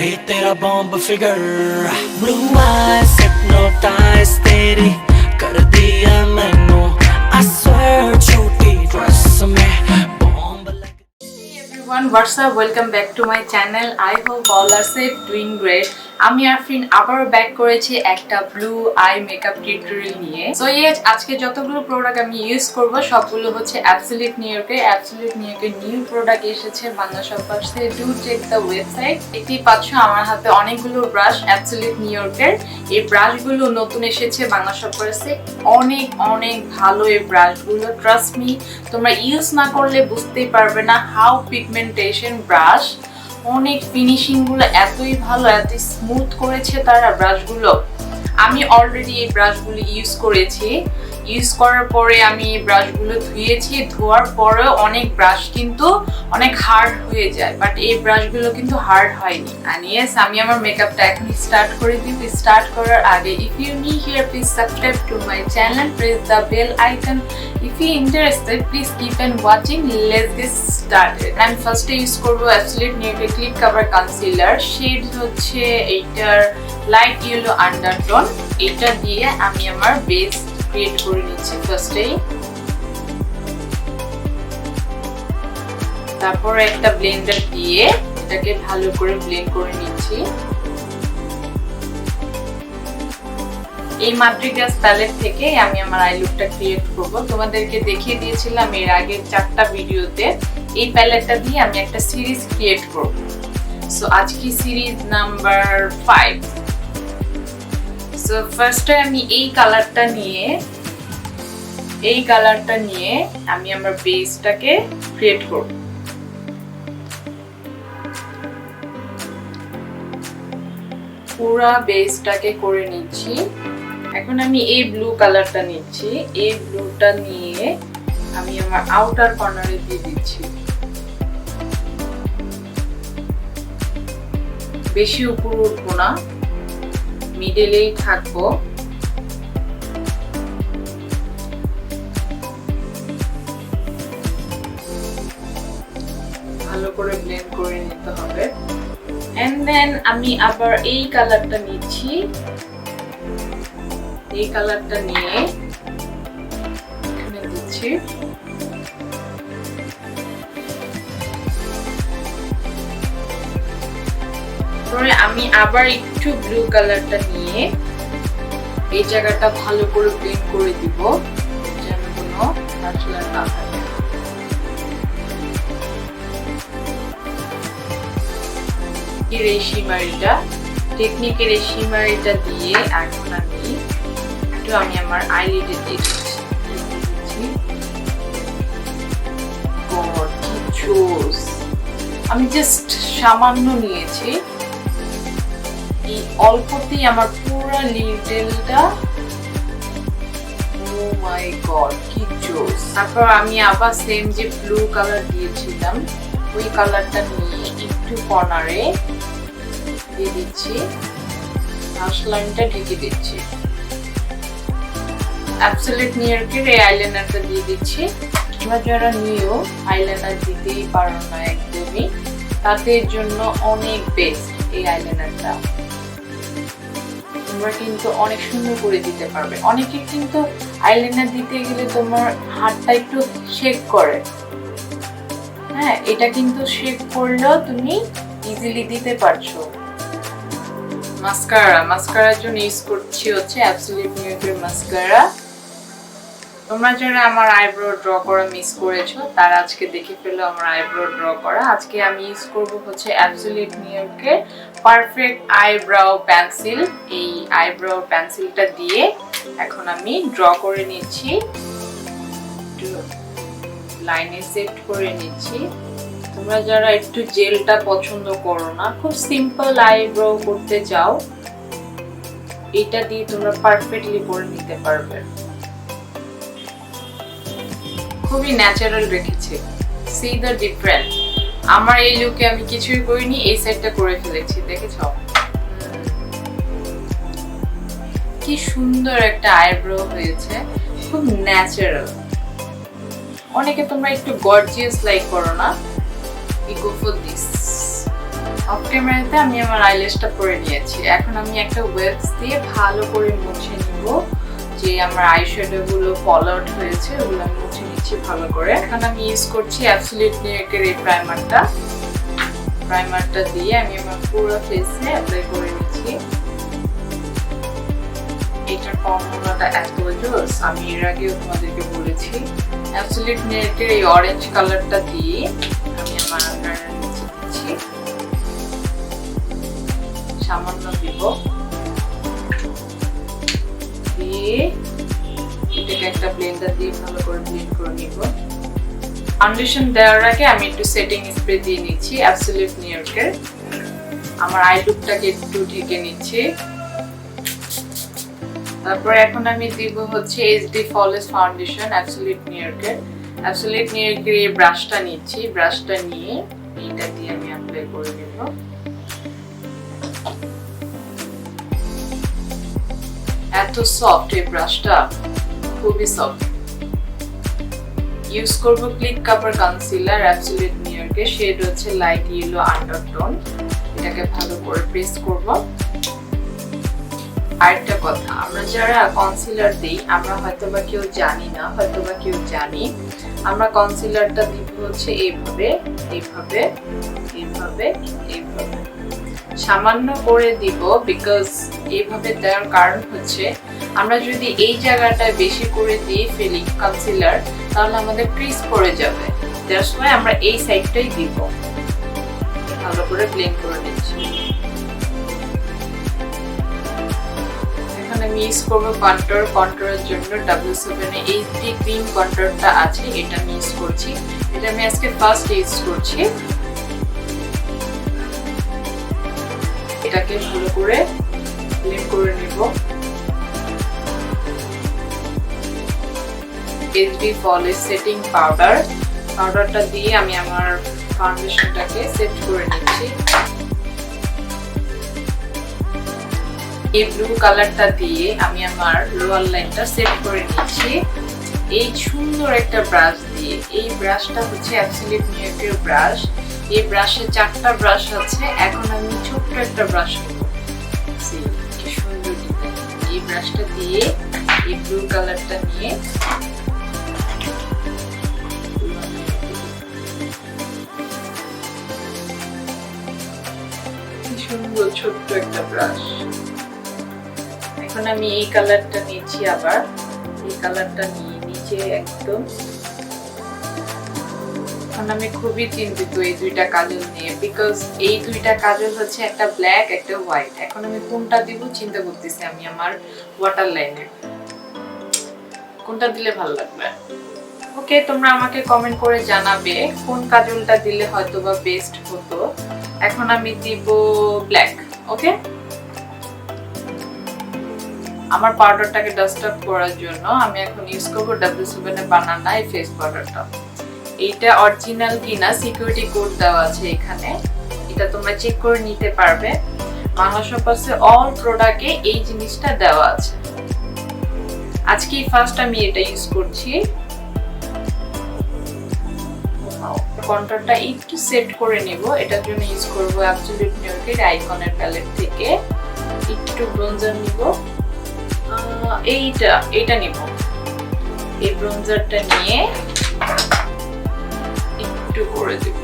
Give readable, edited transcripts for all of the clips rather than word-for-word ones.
Baby तेरा bomb figure blue eyes hypnotise तेरी कर दिया मैनू I swear झूठी ड्रेस में बॉम्ब लग everyone, what's up? Welcome back to my channel. I hope all are safe, doing great. আমি আফরিন আবার ব্যাক করেছি একটা ব্লু আই মেকআপ টিউটোরিয়াল নিয়ে। সো আজকে যতগুলো প্রোডাক্ট আমি ইউজ করব সবগুলো হচ্ছে অ্যাবসলিউট নিউ ইয়র্কের নিউ প্রোডাক্ট এসেছে বাংলা শপার্সে। Do check the website. দেখতেই পাচ্ছ আমার হাতে অনেকগুলো ব্রাশ অ্যাবসলিউট নিউ ইয়র্কের। এই ব্রাশগুলো নতুন এসেছে বাংলা শপার্সে। অনেক অনেক ভালো এই ব্রাশগুলো, ট্রাস্ট মি। তোমরা ইউজ না করলে বুঝতেই পারবে না হাউ পিগমেন্টেশন ব্রাশ। অনেক ফিনিশিং গুলো এতই ভালো, এত স্মুথ করেছে তারা ব্রাশগুলো। আমি অলরেডি এই ব্রাশগুলো ইউজ করেছি। ইউজ করার পরে আমি এই ব্রাশগুলো ধুয়েছি। ধোয়ার পরেও অনেক ব্রাশ কিন্তু অনেক হার্ড হয়ে যায়, বাট এই ব্রাশগুলো কিন্তু হার্ড হয়নি। এন্ড ইয়েস, আমি আমার মেকআপটা এখন স্টার্ট করে দিব। স্টার্ট করার আগে if you new here please subscribe to my channel, press the bell icon. If you interested, please keep on watching. Let's get started. আমি ফার্স্টে ইউজ করব অ্যাবসলিউট নিউ ইয়র্কের ক্লিক কভার কনসিলার। শেড হচ্ছে এইটার light yellow undertone. এটা দিয়ে আমি আমার বেস ক্রিয়েট করে নিচ্ছি ফার্স্টেই। তারপর একটা ব্লেন্ডার দিয়ে এটাকে ভালো করে ব্লেন্ড করে নিচ্ছি। এই মাদ্রিগাস প্যালেট থেকে আমি আমার আই লুকটা ক্রিয়েট করব। তোমাদেরকে দেখিয়ে দিয়েছিলাম এর আগের 4টা ভিডিওতে। এই প্যালেটটা দিয়ে আমি একটা সিরিজ ক্রিয়েট করব। সো আজকে সিরিজ নাম্বার 5। সো ফার্স্টে আমি এই কালারটা নিয়ে আমি আমার বেসটাকে ক্রিয়েট করব। পুরো বেসটাকে করে নিচ্ছি। এখন আমি এই ব্লু কালারটা নিচ্ছি। এই ব্লুটা নিয়ে আমি আমার আউটার কর্নারে দিয়ে দিচ্ছি। বেশি উপরে উঠবো না, মিডলেই থাকবো। ভালো করে ব্লেন্ড করে নিতে হবে। এন্ড দেন আমি আবার এই কালারটা নিচ্ছি। এই কালারটা নিয়ে এখানে দিচ্ছি। পরে আমি আবার একটু ব্লু কালারটা নিয়ে এই জায়গাটা ভালো করে ব্লেন্ড করে দিব, যেন কোনো কালার না থাকে। এই শিমারিটা, টেকনিকের এই শিমারিটা দিয়ে এখন আমি আমার আইলিডে দিয়ে দিচ্ছি। আমি জাস্ট সামান্য নিয়েছি। এই অল্পতেই আমার পুরো লিডেলটা, ও মাই গড কি জোস। তারপর আমি আবার সেম যে ব্লু কালার দিয়েছিলাম ওই কালারটা নিয়ে একটু কর্নারে দিয়ে দিচ্ছি। লাস্ট লাইনটা ঢেকে দিচ্ছি। অ্যাবসলিউট নিউ ইয়র্কের এই আইলাইনারটা দিয়ে দিচ্ছি। তোমরা যারা নিউ আইলাইনার দিতেই পারো না একদমই, তাদের জন্য অনেক বেস্ট এই আইলাইনারটা। তোমরা কিন্তু অনেক সুন্দর করে দিতে পারবে। অনেকে কিন্তু আইলাইনার দিতে গেলে তোমার হাতটা একটু শেক করে। হ্যাঁ, এটা কিন্তু শেক করলেও তুমি ইজিলি দিতে পারছো। মাস্কারার জন্য ইউজ করছি হচ্ছে অ্যাবসলিউট নিউ ইয়র্কের মাস্কারা। তোমরা যারা আমার আইব্রো ড্র করা মিস করেছো তারা আজকে দেখে ফেলো আমার আইব্রো ড্র করা। আজকে আমি ইউজ করব হচ্ছে অ্যাবসলিউট নিউ ইয়র্কের পারফেক্ট আইব্রাও পেন্সিল। এই আইব্রাও পেন্সিলটা দিয়ে এখন আমি ড্র করে নিচ্ছি, লাইনে সেট করে নিচ্ছি। তোমরা যারা একটু জেলটা পছন্দ করো না, খুব সিম্পল আইব্রো করতে চাও, এটা দিয়ে তোমরা পারফেক্টলি করে নিতে পারবে। খুবই ন্যাচারাল রেখেছে। C the difference. আমার এই লুকে আমি কিছুই করিনি, এই সাইডটা করে ফেলেছি, দেখেছো কি সুন্দর একটা আইব্রো হয়েছে, খুব ন্যাচারাল। অনেকে তোমরা একটু গর্জিয়াস লাইক করো না, we go for this. Of ক্যামেরাতে আমি আমার আইল্যাশটা পরে নিয়েছি। এখন আমি একটা ওয়েবস দিয়ে ভালো করে মুছে নিব, যে আমার আই শ্যাডো গুলো ফল আউট হয়েছে ওগুলো আমি মুছে নিচ্ছি ভালো করে। এখন আমি ইউজ করছি অ্যাবসলিউট নিউইয়র্কের এই প্রাইমারটা দিয়ে আমি আমার পুরো ফেসে অ্যাপ্লাই করে নিচ্ছি। এটার ফর্মুলাটা এত জোস, আমি এর আগেও তোমাদেরকে বলেছি। অ্যাবসলিউট নিউইয়র্কের এই অরেঞ্জ কালারটা দিয়ে আমি আমার আন্ডারে নিচে দিচ্ছি, সামান্য দিব, দিয়ে এটাকে একটা ব্লেন্ডার দিয়ে ভালো করে ব্লেন্ড করে নিব। ফাউন্ডেশন দেওয়ার আগে আমি একটু সেটিং স্প্রে দিয়ে নিচ্ছি অ্যাবসলিউট নিউইয়র্কের। আমার আই লুকটাকে একটু ঢেকে নিচ্ছি। তারপর এখন আমি দিব হচ্ছে এইচডি ফলেস ফাউন্ডেশন অ্যাবসলিউট নিউইয়র্কের। অ্যাবসলিউট নিউইয়র্কের এই ব্রাশটা নিচ্ছি, ব্রাশটা নিয়ে এইটা দিয়ে আমি অ্যাপ্লাই করে নেব। এত সফট এই ব্রাশটা, খুবই সফট। ইউজ করব ক্লিক কাভার কনসিলার অ্যাবসলিউট নিউইয়র্কের, শেড হচ্ছে লাইট ইয়েলো আন্ডারটোন। এটাকে ভালো করে প্রেস করব। আরেকটা কথা, আমরা যারা কনসিলার দিই আমরা হয়তোবা কেউ জানি না, হয়তোবা কেউ জানি, আমরা কনসিলারটা দিব হচ্ছে এইভাবে এইভাবে এইভাবে এইভাবে সামান্য করে দিব। বিকজ এইভাবে দেওয়ার কারণ হচ্ছে আমরা যদি এই জায়গাটায় বেশি করে দিয়ে ফেলি কনসিলার তাহলে আমাদের ক্রিজ পড়ে যাবে। দ্যাটস ওয়াই আমরা এই সাইডটাই দিব। ভালো করে ব্লেন্ড করে নিচ্ছি। আমি ইউজ করবো কন্ট্রোরের জন্য W7 এ এইচডি ক্রিম কন্ট্রোরটা আছে, এটা আমি ইউজ করছি। এটা আমি আজকে ফার্স্ট ইউজ করছি। এটাকে ভালো করে ব্লেন্ড করে নিব। এইচডি ফলেস সেটিং পাউডারটা দিয়ে আমি আমার ফাউন্ডেশনটাকে সেট করে নিচ্ছি। এই ব্লু কালারটা দিয়ে আমি আমার লোয়ার লাইনটা সেট করে নিচ্ছি এই সুন্দর একটা ব্রাশ দিয়ে। এই ব্রাশটা হচ্ছে অ্যাবসলিউট নিউইয়র্কের ব্রাশ। এই ব্রাশে 4টা ব্রাশ আছে। এখন আমি ছোট্ট একটা ব্রাশ নেব, কি সুন্দর ডিজাইন। এই ব্রাশটা দিয়ে এই ব্লু কালারটা নিয়ে কি সুন্দর ছোট্ট একটা ব্রাশ। এখন আমি এই কালারটা নিচ্ছি, আবার এই কালারটা নিয়ে নিচে একদম। এখন আমি খুবই চিন্তিত এই দুইটা কাজল নিয়ে, বিকজ এই দুইটা কাজল হচ্ছে একটা ব্ল্যাক একটা হোয়াইট। এখন আমি কোনটা দিব চিন্তা করতেছি। আমি আমার ওয়াটার লাইনে কোনটা দিলে ভালো লাগবে। ওকে, তোমরা আমাকে কমেন্ট করে জানাবে কোন কাজলটা দিলে হয়তো বা বেস্ট হতো। এখন আমি দিব ব্ল্যাক। ওকে, আমার পাউডারটাকে ডাস্ট আপ করার জন্য আমি এখন ইউজ করব W7 এর বানানা এই ফেস পাউডারটা। এইটা অরিজিনাল কিনা সিকিউরিটি কোড দেওয়া আছে এখানে, এটা তোমরা চেক করে নিতে পারবে। বাংলাদেশের পাশে অল প্রোডাক্টে এই জিনিসটা দেওয়া আছে। আজকে ফার্স্ট আমি এটা ইউজ করছি। কন্ট্রোলটা একটু সেট করে নিব। এটার জন্য ইউজ করব অ্যাবসলিউট নিউইয়র্কের আইকনের প্যালেট থেকে একটু ব্রোঞ্জার নিব। এইটা নিব। এই ব্রোঞ্জারটা নিয়ে একটু করে দেব।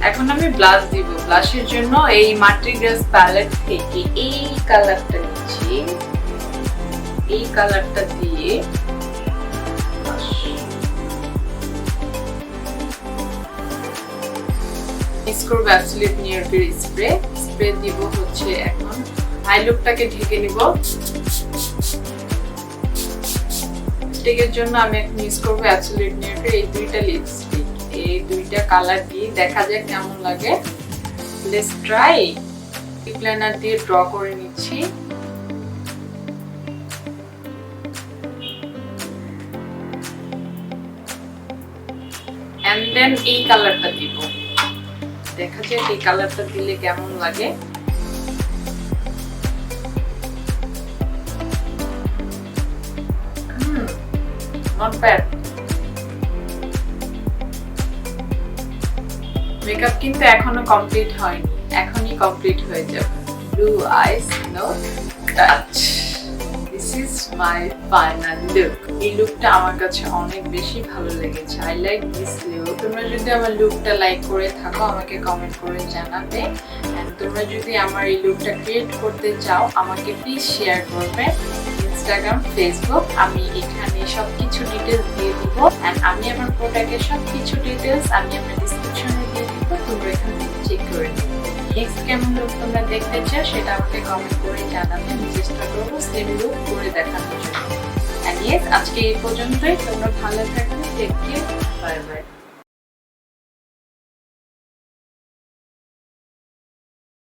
এখন আমি ব্লাশ দিব। ব্লাশের জন্য এই মাট্রিগ্রাস প্যালেট থেকে এই কালারটা নিচ্ছি। এই কালারটা দিয়ে ইউজ করব অ্যাবসলিউট নিউইয়র্কের স্প্রে দিব হচ্ছে। এখন আই লুকটাকে ঢেকে নিব। লিপস্টিকের জন্য আমি এখন ইউজ করব অ্যাবসলিউট নিউইয়র্কের এই দুইটা লিপস্টিক। এই দুইটা কালার দিয়ে দেখা যায় কেমন লাগে। Let's try. লিপ লাইনার দিয়ে ড্র করে নিচ্ছি। এন্ড দেন এই কালারটা দিব। দেখা যায় এই কালারটা দিলে কেমন লাগে। Not bad. মেকআপ কিন্তু এখনো কমপ্লিট হয়নি, এখনই কমপ্লিট হয়ে যাবে। Blue eyes no touch, this is my final look. এই লুকটা আমার কাছে অনেক বেশি ভালো লেগেছে। I like this look. তোমরা যদি আমার লুকটা লাইক করে থাকো আমাকে কমেন্ট করে জানাবে। এন্ড তোমরা যদি আমার এই লুকটা ক্রিয়েট করতে চাও আমাকে প্লিজ শেয়ার করবে ইনস্টাগ্রাম, ফেসবুক। আমি এখানে সবকিছু ডিটেলস দিয়ে দিব। এন্ড আমি আমার প্রোডাক্টের সবকিছু ডিটেলস আমি আমার ডেসক্রিপশনে দিয়ে দিব, তোমরা এখান থেকে চেক করে নিও। নেক্সট কেমন লুক তোমরা দেখতে চাও সেটা আমাকে কমেন্ট করে জানাবে। আমি চেষ্টা করবো সেম লুক করে দেখানোর জন্য। এন্ড ইয়েস, আজকে এই পর্যন্তই। তোমরা ভালো থাকবে, টেক কেয়ার, বাই বাই।